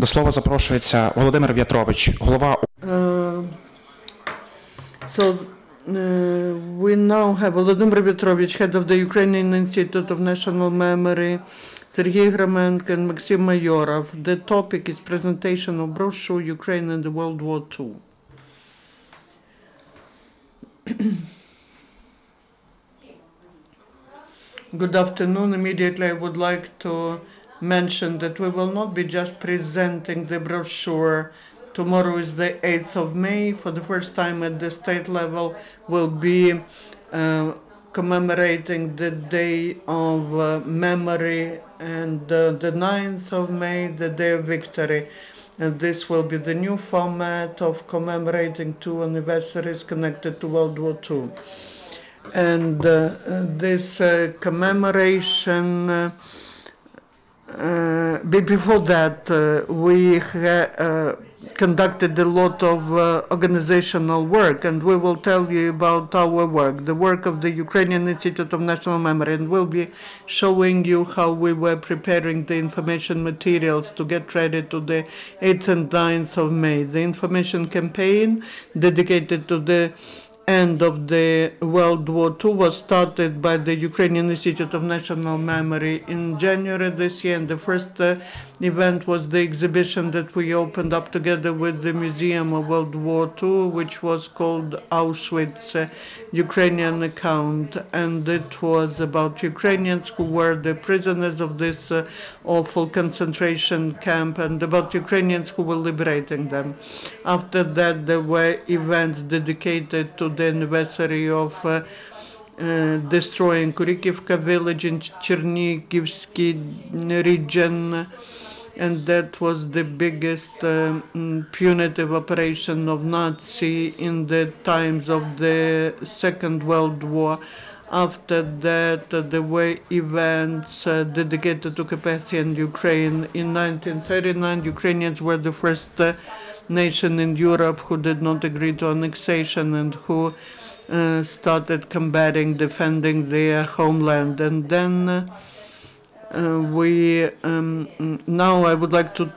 До слова запрошується Володимир В'ятрович, голова. We now have Volodymyr Viatrovych, head of the Ukrainian Institute of National Memory, Serhyi, Hromenko, and Maxim Mayorov. The topic is presentation of brochure Ukraine in the World War II. Good afternoon. Immediately I would like to mention that we will not be just presenting the brochure. Tomorrow is the 8th of May. For the first time at the state level, we'll be commemorating the Day of Memory, and the 9th of May, the Day of Victory. And this will be the new format of commemorating two anniversaries connected to World War II. And this commemoration, before that, we conducted a lot of organizational work, and we will tell you about our work, the work of the Ukrainian Institute of National Memory, and we'll be showing you how we were preparing the information materials to get ready to the 8th and 9th of May. The information campaign dedicated to the end of the World War II was started by the Ukrainian Institute of National Memory in January this year, and the first event was the exhibition that we opened up together with the Museum of World War II, which was called Auschwitz, Ukrainian Account, and it was about Ukrainians who were the prisoners of this awful concentration camp, and about Ukrainians who were liberating them. After that, there were events dedicated to the anniversary of destroying Kurikivka village in Chernigivsky region, and that was the biggest punitive operation of Nazi in the times of the Second World War. After that, there were events dedicated to Carpathian Ukraine. In 1939, Ukrainians were the first nation in Europe who did not agree to annexation and who started combating, defending their homeland. And then now I would like to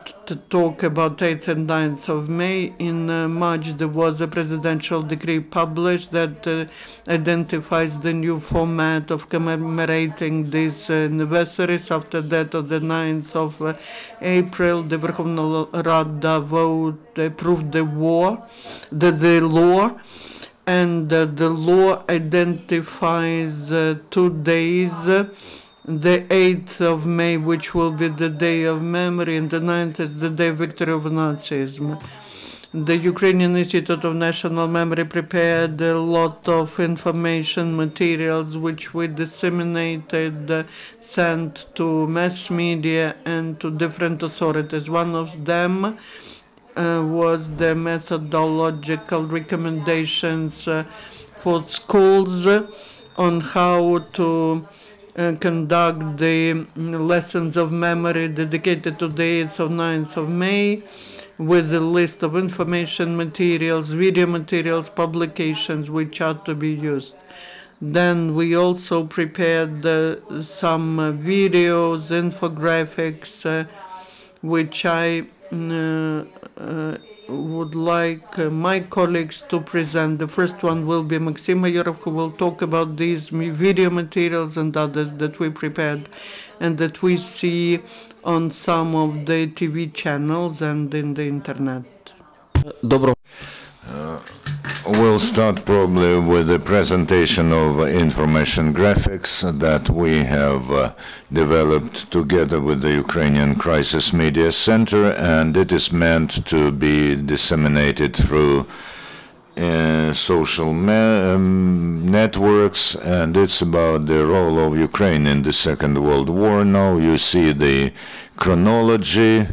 talk about 8th and 9th of May. In March, there was a presidential decree published that identifies the new format of commemorating these anniversaries. After that, on the 9th of April, the Verkhovna Rada approved the law, and the law identifies 2 days, the 8th of May, which will be the Day of Memory, and the 9th is the Day of Victory over Nazism. The Ukrainian Institute of National Memory prepared a lot of information materials which we disseminated, sent to mass media and to different authorities. One of them was the methodological recommendations for schools on how to conduct the lessons of memory dedicated to the 8th or 9th of May, with a list of information materials, video materials, publications which are to be used. Then we also prepared some videos, infographics, which I would like my colleagues to present. The first one will be Maxim Mayorov, who will talk about these video materials and others that we prepared and that we see on some of the TV channels and in the internet. We'll start probably with the presentation of information graphics that we have developed together with the Ukrainian Crisis Media Center, and it is meant to be disseminated through social networks, and it's about the role of Ukraine in the Second World War. Now you see the chronology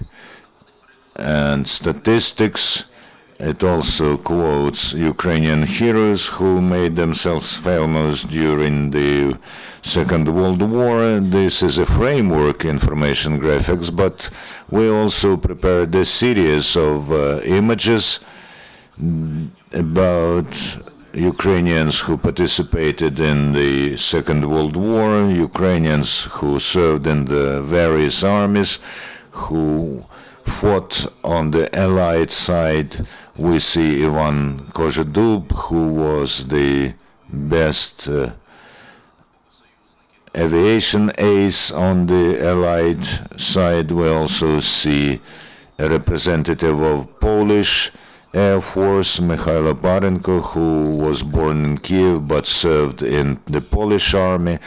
and statistics. It also quotes Ukrainian heroes who made themselves famous during the Second World War. This is a framework information graphics, but we also prepared a series of images about Ukrainians who participated in the Second World War, Ukrainians who served in the various armies, who fought on the Allied side. We see Ivan Kozhedub, who was the best aviation ace on the Allied side. We also see a representative of Polish Air Force, Mikhailo Barenko, who was born in Kiev but served in the Polish army.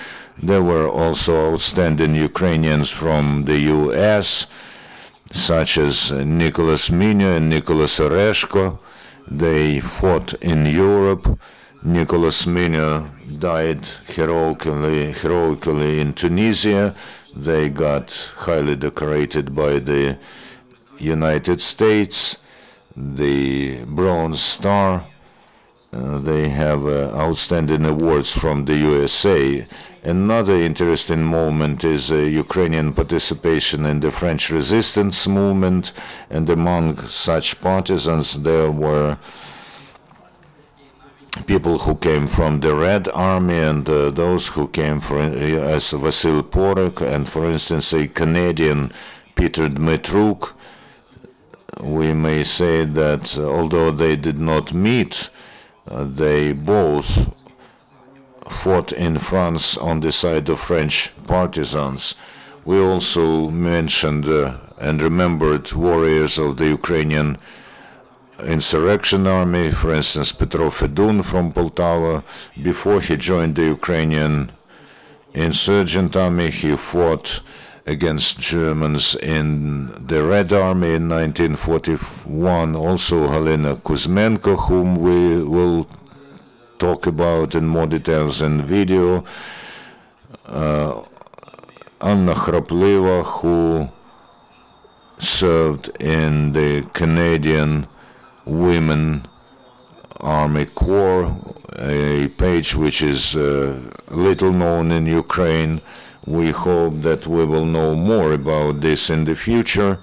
There were also outstanding Ukrainians from the US, such as Nicholas Minyo and Nicholas Oreshko. They fought in Europe. Nicholas Minyo died heroically in Tunisia. They got highly decorated by the United States, the Bronze Star. They have outstanding awards from the USA. Another interesting moment is Ukrainian participation in the French resistance movement, and among such partisans there were people who came from the Red Army and those who came as Vasyl Pavlov and, for instance, a Canadian Peter Dmitruk. We may say that although they did not meet, they both fought in France on the side of French partisans. We also mentioned and remembered warriors of the Ukrainian insurrection army, for instance, Petro Fedun from Poltava. Before he joined the Ukrainian insurgent army, he fought against Germans in the Red Army in 1941. Also Helena Kuzmenko, whom we will talk about in more details in video. Anna Khrapleva, who served in the Canadian Women Army Corps, a page which is little known in Ukraine. We hope that we will know more about this in the future.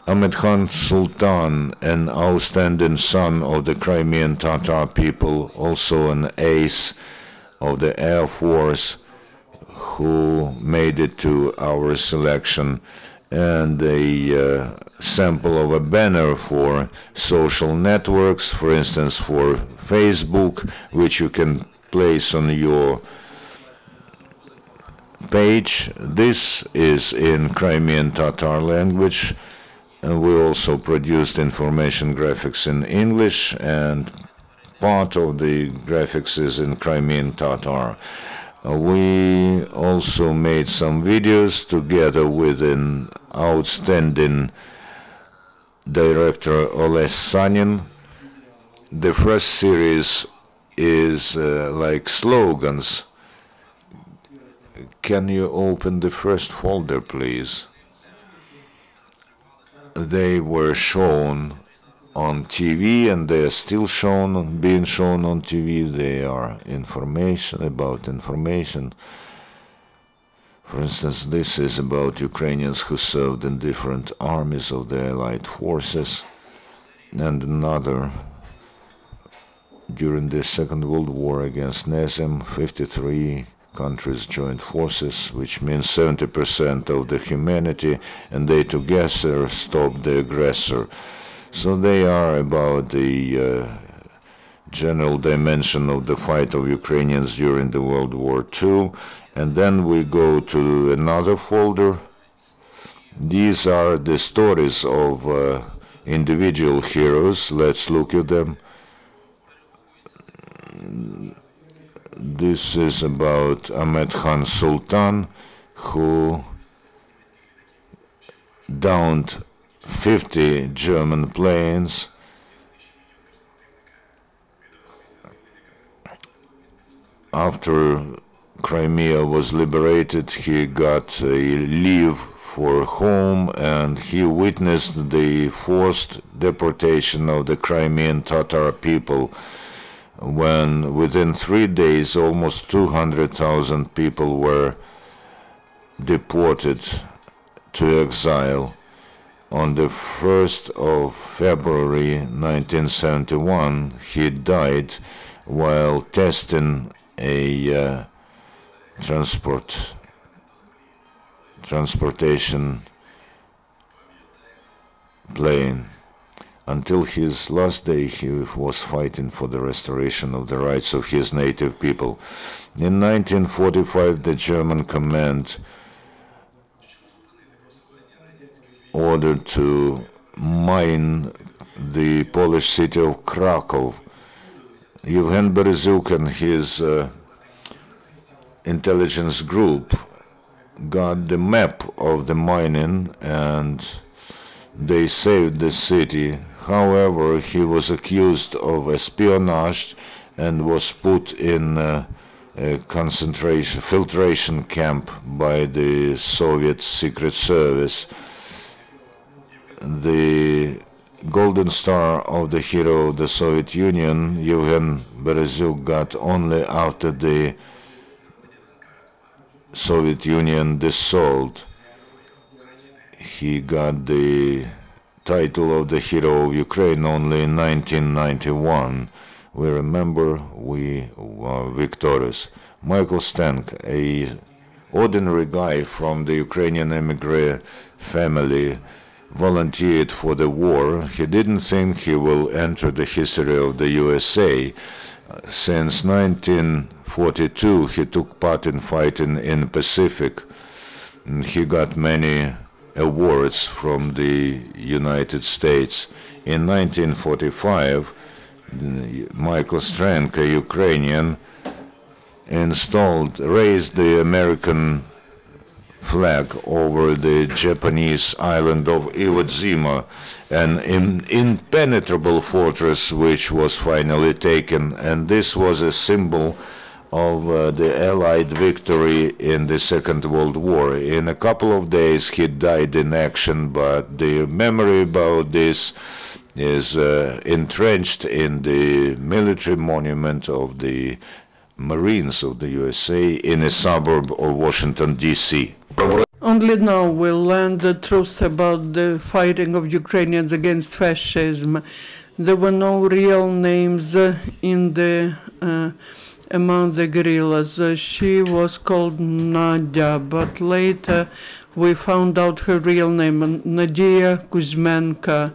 Ahmed Khan Sultan, an outstanding son of the Crimean Tatar people, also an ace of the Air Force, who made it to our selection, and a sample of a banner for social networks, for instance for Facebook, which you can place on your page. This is in Crimean Tatar language. We also produced information graphics in English, and part of the graphics is in Crimean Tatar. We also made some videos together with an outstanding director, Oleksandr. The first series is like slogans. Can you open the first folder, please? They were shown on TV, and they are still being shown on TV. They are information about information. For instance, this is about Ukrainians who served in different armies of the Allied forces, and another during the Second World War against Nazism. 53 countries joined forces, which means 70% of the humanity, and they together stopped the aggressor. So they are about the general dimension of the fight of Ukrainians during the World War II. And then we go to another folder. These are the stories of individual heroes. Let's look at them. This is about Ahmed Khan Sultan, who downed 50 German planes. After Crimea was liberated, he got a leave for home, and he witnessed the forced deportation of the Crimean Tatar people, when within 3 days almost 200,000 people were deported to exile. On the 1st of February 1971, he died while testing a transportation playing. Until his last day, he was fighting for the restoration of the rights of his native people. In 1945, the German command ordered to mine the Polish city of Krakow. Yevhen Berezyuk and his intelligence group got the map of the mining and they saved the city. However, he was accused of espionage and was put in a filtration camp by the Soviet Secret Service. The Golden Star of the hero of the Soviet Union, Yevhen Berezyuk, got only after the Soviet Union dissolved. He got the title of the hero of Ukraine only in 1991. We remember we were victorious. Michael Stank, a ordinary guy from the Ukrainian emigre family, volunteered for the war. He didn't think he will enter the history of the USA. Since 1942, he took part in fighting in the Pacific. He got many awards from the United States. In 1945, Michael Strank, a Ukrainian, raised the American flag over the Japanese island of Iwo Jima, an impenetrable fortress which was finally taken, and this was a symbol of the Allied victory in the Second World War. In a couple of days he died in action, but the memory about this is entrenched in the military monument of the Marines of the USA in a suburb of Washington, D.C. Only now we'll learn the truth about the fighting of Ukrainians against fascism. There were no real names in the among the guerrillas. She was called Nadia, but later we found out her real name, Nadia Kuzmenko.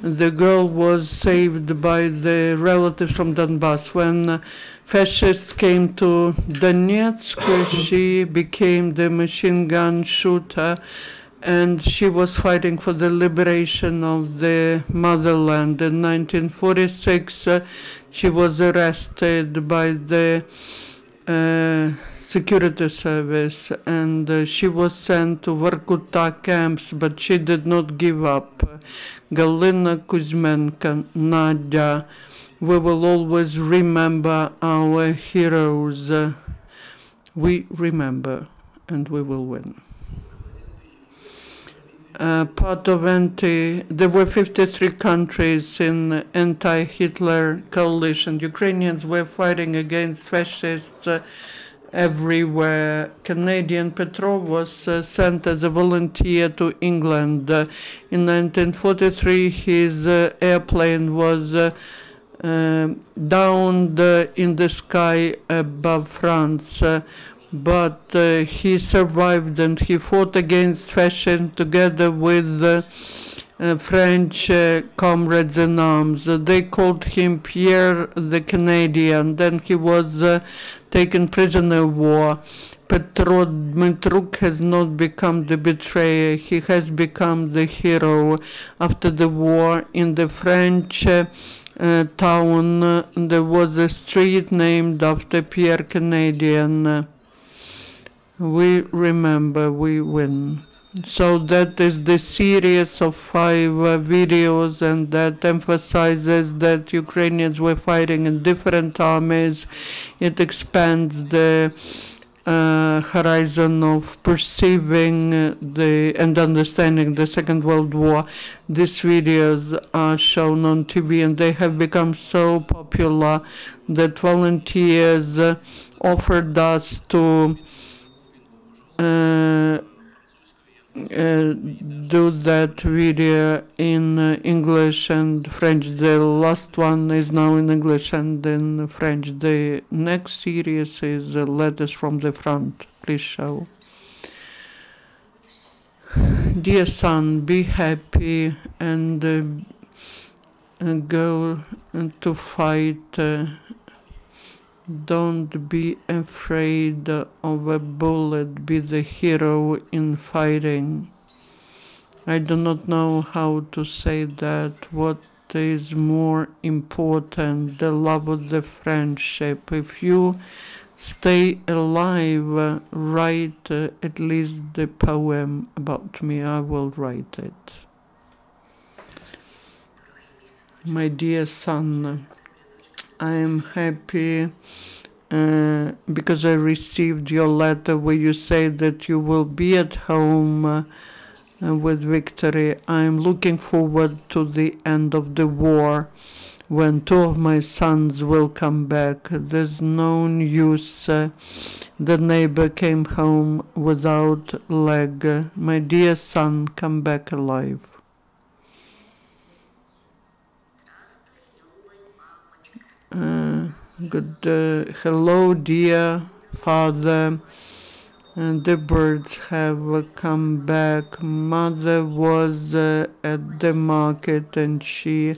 The girl was saved by the relatives from Donbass. When fascists came to Donetsk, she became the machine gun shooter, and she was fighting for the liberation of the motherland. In 1946, she was arrested by the security service, and she was sent to Vorkuta camps, but she did not give up. Galina Kuzmenko, Nadia. We will always remember our heroes. We remember, and we will win. There were 53 countries in anti-Hitler coalition. Ukrainians were fighting against fascists everywhere. Canadian Petrov was sent as a volunteer to England. In 1943, his airplane was downed in the sky above France, but he survived and he fought against fascism together with French comrades in arms. They called him Pierre the Canadian. Then he was taken prisoner of war. Petro Dmitruk has not become the betrayer. He has become the hero. After the war, in the French town, there was a street named after Pierre Canadian. We remember, we win. So that is the series of 5 videos, and that emphasizes that Ukrainians were fighting in different armies. It expands the horizon of perceiving and understanding the Second World War. These videos are shown on TV, and they have become so popular that volunteers offered us to do that video in English and French. The last one is now in English and in French. The next series is Letters from the Front. Please show. Dear son, be happy and go to fight. Don't be afraid of a bullet. Be the hero in fighting. I do not know how to say that. What is more important, the love of the friendship. If you stay alive, write at least the poem about me. I will write it. My dear son, I am happy because I received your letter where you say that you will be at home with victory. I am looking forward to the end of the war when two of my sons will come back. There's no news. The neighbor came home without leg. My dear son, come back alive. Hello, dear father. The birds have come back. Mother was at the market and she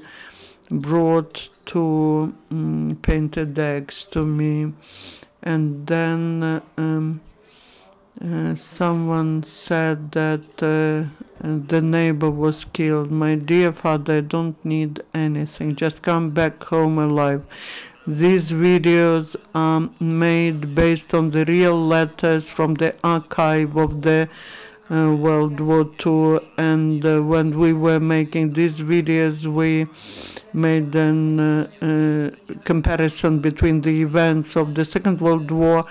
brought two painted eggs to me. And then someone said that the neighbor was killed. My dear father, I don't need anything. Just come back home alive. These videos are made based on the real letters from the archive of the World War II. And when we were making these videos, we made a comparison between the events of the Second World War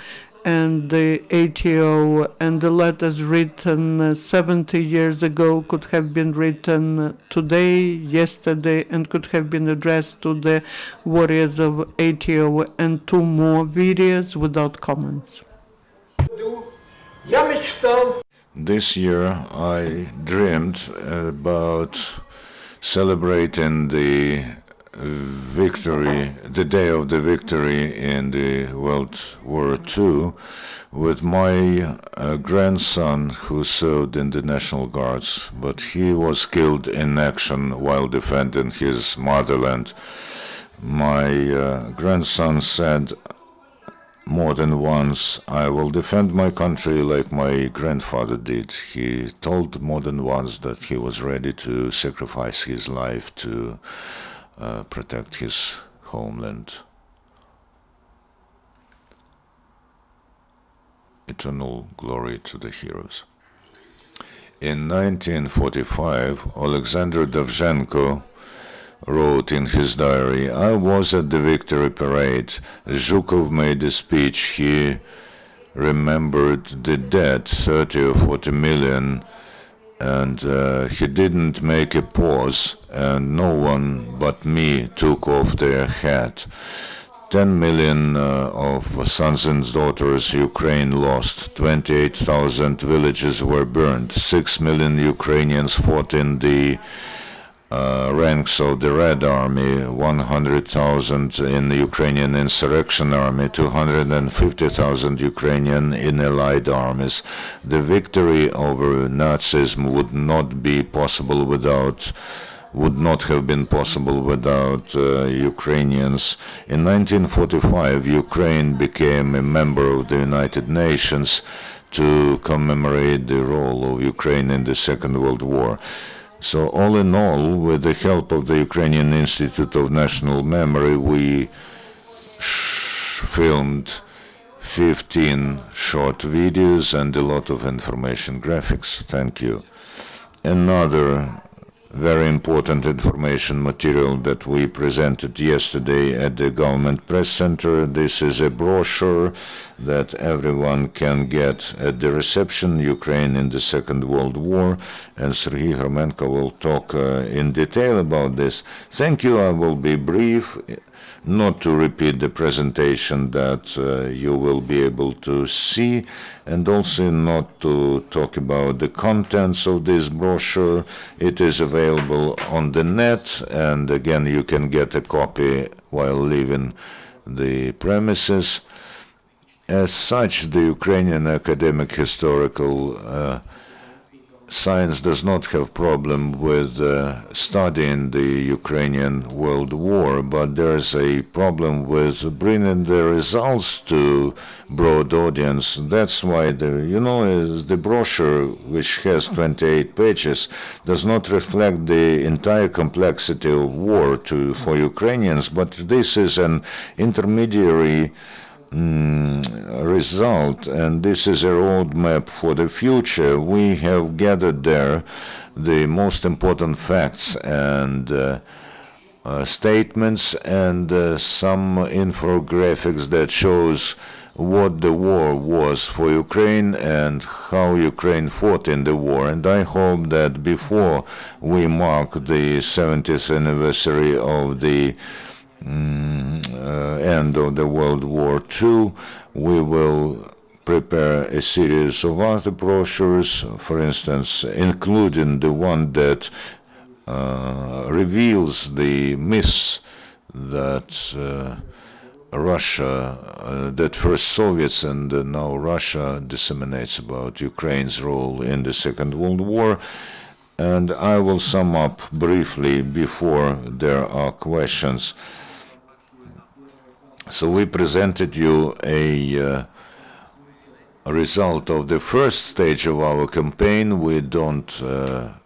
and the ATO, and the letters written 70 years ago could have been written today, yesterday, and could have been addressed to the warriors of ATO, and two more videos without comments. This year I dreamed about celebrating the victory, the day of the victory in the World War II, with my grandson who served in the National Guards, but he was killed in action while defending his motherland. My grandson said more than once, I will defend my country like my grandfather did. He told more than once that he was ready to sacrifice his life to protect his homeland. Eternal glory to the heroes. In 1945, Oleksandr Zinchenko wrote in his diary, I was at the victory parade. Zhukov made a speech. He remembered the dead, 30 or 40 million, and he didn't make a pause, and no one but me took off their hat. 10 million of sons and daughters Ukraine lost. 28,000 villages were burned. 6 million Ukrainians fought in the ranks of the Red Army, 100,000 in the Ukrainian Insurrection Army, 250,000 Ukrainian in allied armies. The victory over Nazism would not have been possible without Ukrainians. In 1945, Ukraine became a member of the United Nations to commemorate the role of Ukraine in the Second World War. So all in all, with the help of the Ukrainian Institute of National Memory, we filmed 15 short videos and a lot of information graphics. Thank you. Another very important information material that we presented yesterday at the Government Press Center. This is a brochure that everyone can get at the reception, Ukraine in the Second World War, and Serhyi Hromenko will talk in detail about this. Thank you. I will be brief, not to repeat the presentation that you will be able to see, and also not to talk about the contents of this brochure. It is available on the net, and again you can get a copy while leaving the premises. As such, the Ukrainian Academic Historical science does not have problem with studying the Ukrainian World War, but there's a problem with bringing the results to broad audience. That's why the brochure, which has 28 pages, does not reflect the entire complexity of war for Ukrainians, but this is an intermediary result, and this is a roadmap for the future. We have gathered there the most important facts and statements and some infographics that shows what the war was for Ukraine and how Ukraine fought in the war. And I hope that before we mark the 70th anniversary of the end of the World War II, we will prepare a series of other brochures, for instance, including the one that reveals the myths that that first Soviets and now Russia disseminates about Ukraine's role in the Second World War. And I will sum up briefly before there are questions. So we presented you a result of the first stage of our campaign. We don't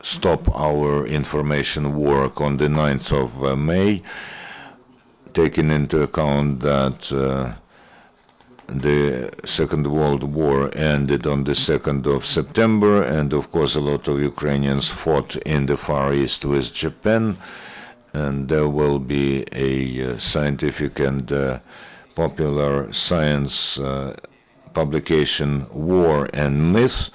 stop our information work on the 9th of May, taking into account that the Second World War ended on the 2nd of September, and of course a lot of Ukrainians fought in the Far East with Japan. And there will be a scientific and popular science publication, War and Myth,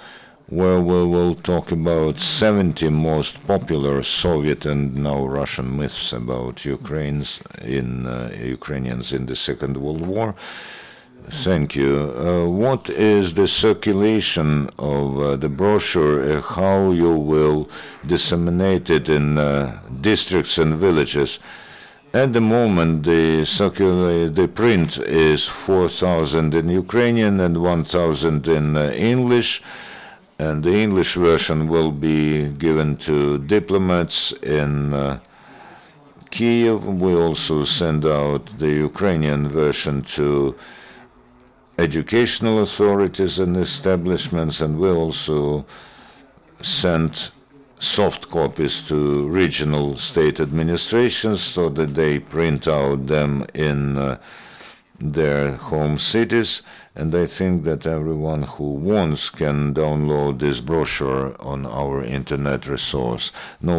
where we will talk about 70 most popular Soviet and now Russian myths about Ukrainians in the Second World War. Thank you. What is the circulation of the brochure? How you will disseminate it in districts and villages? At the moment, the print is 4,000 in Ukrainian and 1,000 in English, and the English version will be given to diplomats in Kiev. We also send out the Ukrainian version to educational authorities and establishments, and we also sent soft copies to regional state administrations so that they print out them in their home cities. And I think that everyone who wants can download this brochure on our internet resource. No